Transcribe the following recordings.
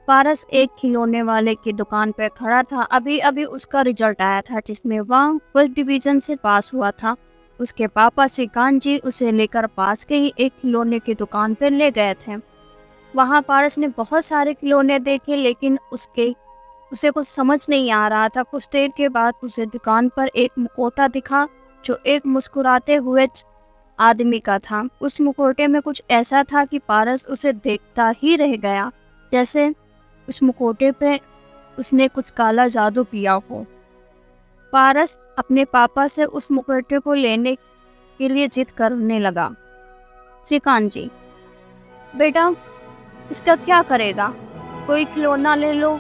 पारस एक खिलौने वाले की दुकान पर खड़ा था। अभी अभी उसका रिजल्ट आया था जिसमें वह फर्स्ट डिवीजन से पास हुआ था। उसके पापा श्रीकांत जी उसे लेकर पास के ही एक खिलौने की दुकान पर ले गए थे। वहाँ पारस ने बहुत सारे खिलौने देखे, लेकिन उसे कुछ समझ नहीं आ रहा था। कुछ देर के बाद उसे दुकान पर एक मुखौटा दिखा जो एक मुस्कुराते हुए आदमी का था। उस मुखौटे में कुछ ऐसा था कि पारस उसे देखता ही रह गया, जैसे उस मुखौटे पे उसने कुछ काला जादू किया हो। पारस अपने पापा से उस मुखौटे को लेने के लिए जिद करने लगा। श्रीकांत जी, बेटा इसका क्या करेगा? कोई खिलौना ले लो,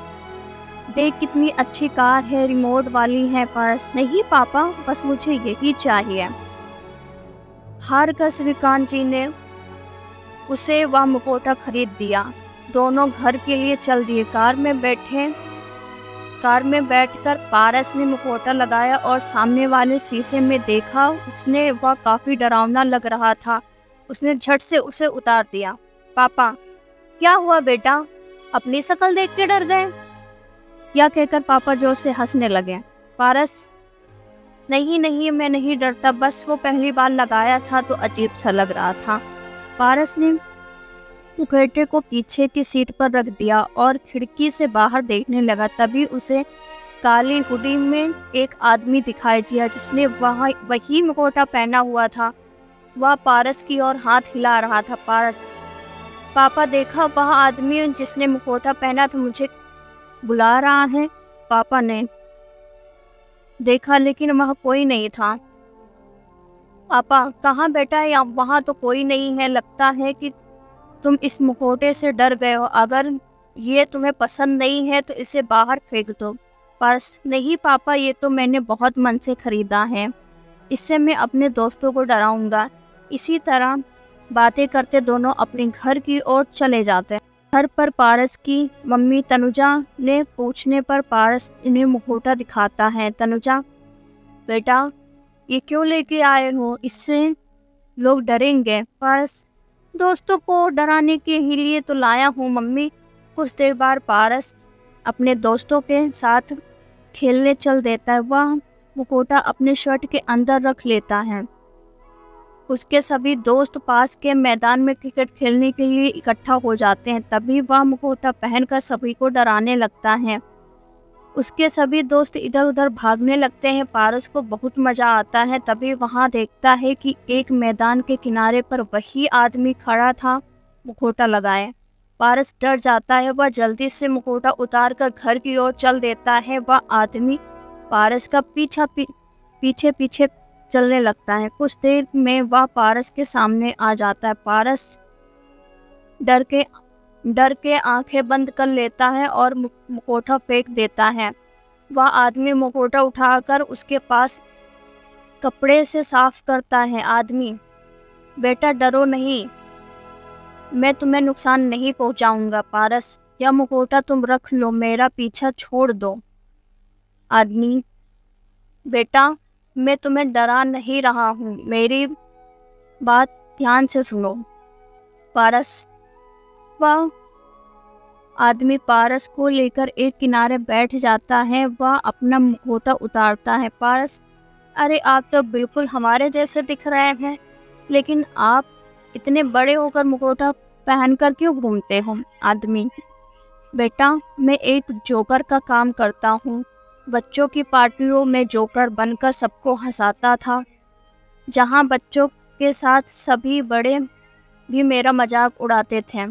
देख कितनी अच्छी कार है, रिमोट वाली है। पारस, नहीं पापा, बस मुझे यही चाहिए। हार कर श्रीकांत जी ने उसे वह मुखौटा खरीद दिया। दोनों घर के लिए चल दिए। कार में बैठकर पारस ने मुखौटा लगाया और सामने वाले शीशे में देखा। उसने वह काफी डरावना लग रहा था। उसने झट से उसे उतार दिया। पापा, क्या हुआ बेटा? अपनी शक्ल देख के डर गए? यह कहकर पापा जोर से हंसने लगे। पारस, नहीं नहीं, मैं नहीं डरता, बस वो पहली बार लगाया था तो अजीब सा लग रहा था। पारस ने मुखौटे को पीछे की सीट पर रख दिया और खिड़की से बाहर देखने लगा। तभी उसे काली हुडी में एक आदमी दिखाई दिया जिसने वही मुखौटा पहना हुआ था। वह पारस की ओर हाथ हिला रहा था। पारस, पापा देखा, वह आदमी जिसने मुखौटा पहना था मुझे बुला रहा है। पापा ने देखा लेकिन वह कोई नहीं था। पापा, कहाँ बेटा है? वहाँ तो कोई नहीं है। लगता है कि तुम इस मुखौटे से डर गए हो। अगर ये तुम्हें पसंद नहीं है तो इसे बाहर फेंक दो। पारस, नहीं पापा, ये तो मैंने बहुत मन से खरीदा है। इससे मैं अपने दोस्तों को डराऊंगा। इसी तरह बातें करते दोनों अपने घर की ओर चले जाते हैं। घर पर पारस की मम्मी तनुजा ने पूछने पर पारस इन्हें मुखौटा दिखाता है। तनुजा, बेटा ये क्यों लेके आए हो? इससे लोग डरेंगे। पारस, दोस्तों को डराने के ही लिए तो लाया हूँ मम्मी। कुछ देर बाद पारस अपने दोस्तों के साथ खेलने चल देता है। वह मुखौटा अपने शर्ट के अंदर रख लेता है। उसके सभी दोस्त पास के मैदान में क्रिकेट खेलने के लिए इकट्ठा हो जाते हैं। तभी वह मुखौटा पहनकर सभी को डराने लगता है। उसके सभी दोस्त इधर उधर भागने लगते हैं। पारस को बहुत मजा आता है। तभी वहां देखता है कि एक मैदान के किनारे पर वही आदमी खड़ा था मुखौटा लगाए। पारस डर जाता है। वह जल्दी से मुखौटा उतार कर घर की ओर चल देता है। वह आदमी पारस का पीछे पीछे चलने लगता है। कुछ देर में वह पारस के सामने आ जाता है। पारस डर के आंखें बंद कर लेता है और मुखौटा फेंक देता है। वह आदमी मुखौटा उठाकर उसके पास कपड़े से साफ करता है। आदमी, बेटा डरो नहीं, मैं तुम्हें नुकसान नहीं पहुंचाऊंगा। पारस, यह मुखौटा तुम रख लो, मेरा पीछा छोड़ दो। आदमी, बेटा मैं तुम्हें डरा नहीं रहा हूँ, मेरी बात ध्यान से सुनो। पारस, वह आदमी पारस को लेकर एक किनारे बैठ जाता है। वह अपना मुखौटा उतारता है। पारस, अरे आप तो बिल्कुल हमारे जैसे दिख रहे हैं, लेकिन आप इतने बड़े होकर मुखौटा पहनकर क्यों घूमते हो? आदमी, बेटा मैं एक जोकर का काम करता हूँ। बच्चों की पार्टियों में जोकर बनकर सबको हंसाता था। जहाँ बच्चों के साथ सभी बड़े भी मेरा मजाक उड़ाते थे।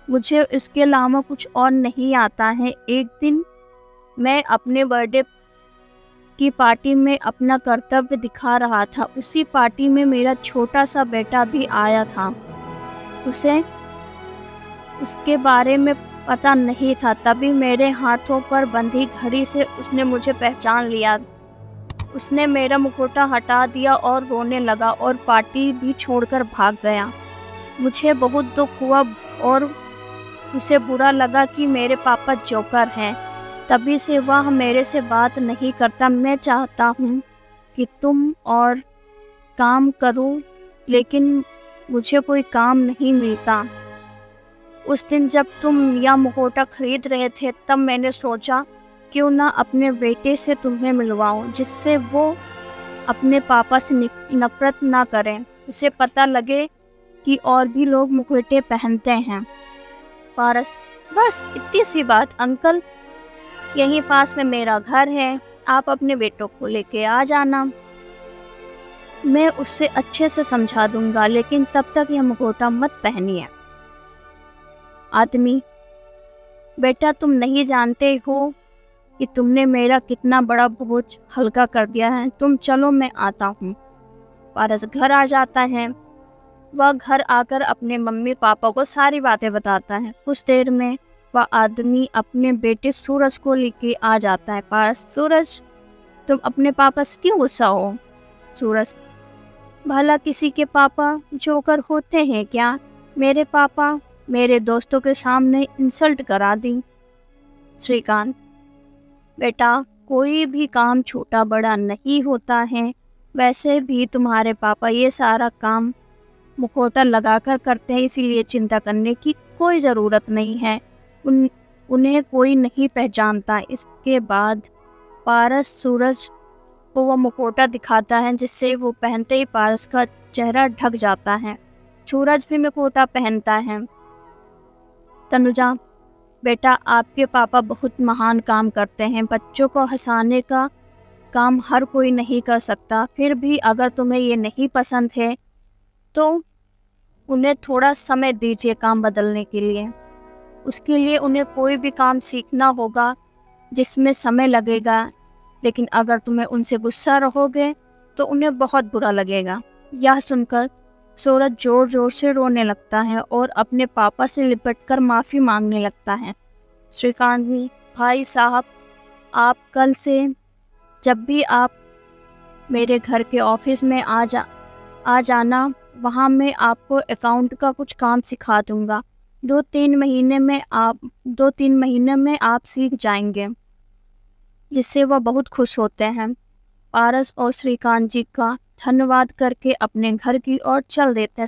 मुझे इसके अलावा कुछ और नहीं आता है। एक दिन मैं अपने बर्थडे की पार्टी में अपना कर्तव्य दिखा रहा था। उसी पार्टी में मेरा छोटा सा बेटा भी आया था। उसे उसके बारे में पता नहीं था। तभी मेरे हाथों पर बंधी घड़ी से उसने मुझे पहचान लिया। उसने मेरा मुखौटा हटा दिया और रोने लगा और पार्टी भी छोड़कर भाग गया। मुझे बहुत दुख हुआ और उसे बुरा लगा कि मेरे पापा जोकर हैं। तभी से वह मेरे से बात नहीं करता। मैं चाहता हूँ कि तुम और काम करूँ, लेकिन मुझे कोई काम नहीं मिलता। उस दिन जब तुम यह मुखौटा खरीद रहे थे तब मैंने सोचा क्यों ना अपने बेटे से तुम्हें मिलवाऊं, जिससे वो अपने पापा से नफरत ना करें, उसे पता लगे कि और भी लोग मुखौटे पहनते हैं। पारस, बस इतनी सी बात अंकल, यहीं पास में मेरा घर है, आप अपने बेटों को लेके आ जाना, मैं उससे अच्छे से समझा दूंगा, लेकिन तब तक यह मुखौटा मत पहनिए। आदमी, बेटा तुम नहीं जानते हो कि तुमने मेरा कितना बड़ा बोझ हल्का कर दिया है, तुम चलो मैं आता हूँ। पारस घर आ जाता है। वह घर आकर अपने मम्मी पापा को सारी बातें बताता है। कुछ देर में वह आदमी अपने बेटे सूरज को लेके आ जाता है। पारस, सूरज तुम अपने पापा से क्यों गुस्सा हो? सूरज, भला किसी के पापा जोकर होते हैं क्या? मेरे पापा मेरे दोस्तों के सामने इंसल्ट करा दी। श्रीकांत, बेटा कोई भी काम छोटा बड़ा नहीं होता है, वैसे भी तुम्हारे पापा ये सारा काम मुखौटा लगाकर करते हैं, इसीलिए चिंता करने की कोई ज़रूरत नहीं है, उन्हें कोई नहीं पहचानता। इसके बाद पारस सूरज को वह मुखौटा दिखाता है, जिससे वो पहनते ही पारस का चेहरा ढक जाता है। सूरज भी मुखौटा पहनता है। तनुजा, बेटा आपके पापा बहुत महान काम करते हैं, बच्चों को हंसाने का काम हर कोई नहीं कर सकता, फिर भी अगर तुम्हें ये नहीं पसंद है तो उन्हें थोड़ा समय दीजिए काम बदलने के लिए। उसके लिए उन्हें कोई भी काम सीखना होगा जिसमें समय लगेगा, लेकिन अगर तुम्हें उनसे गुस्सा रहोगे तो उन्हें बहुत बुरा लगेगा। यह सुनकर सूरज जोर जोर से रोने लगता है और अपने पापा से लिपटकर माफ़ी मांगने लगता है। श्रीकांत भी, भाई साहब आप कल से जब भी आप मेरे घर के ऑफिस में आ जाना, वहाँ मैं आपको अकाउंट का कुछ काम सिखा दूँगा। 2-3 महीने में आप सीख जाएंगे, जिससे वह बहुत खुश होते हैं। पारस और श्रीकांत जी का धन्यवाद करके अपने घर की ओर चल देते हैं।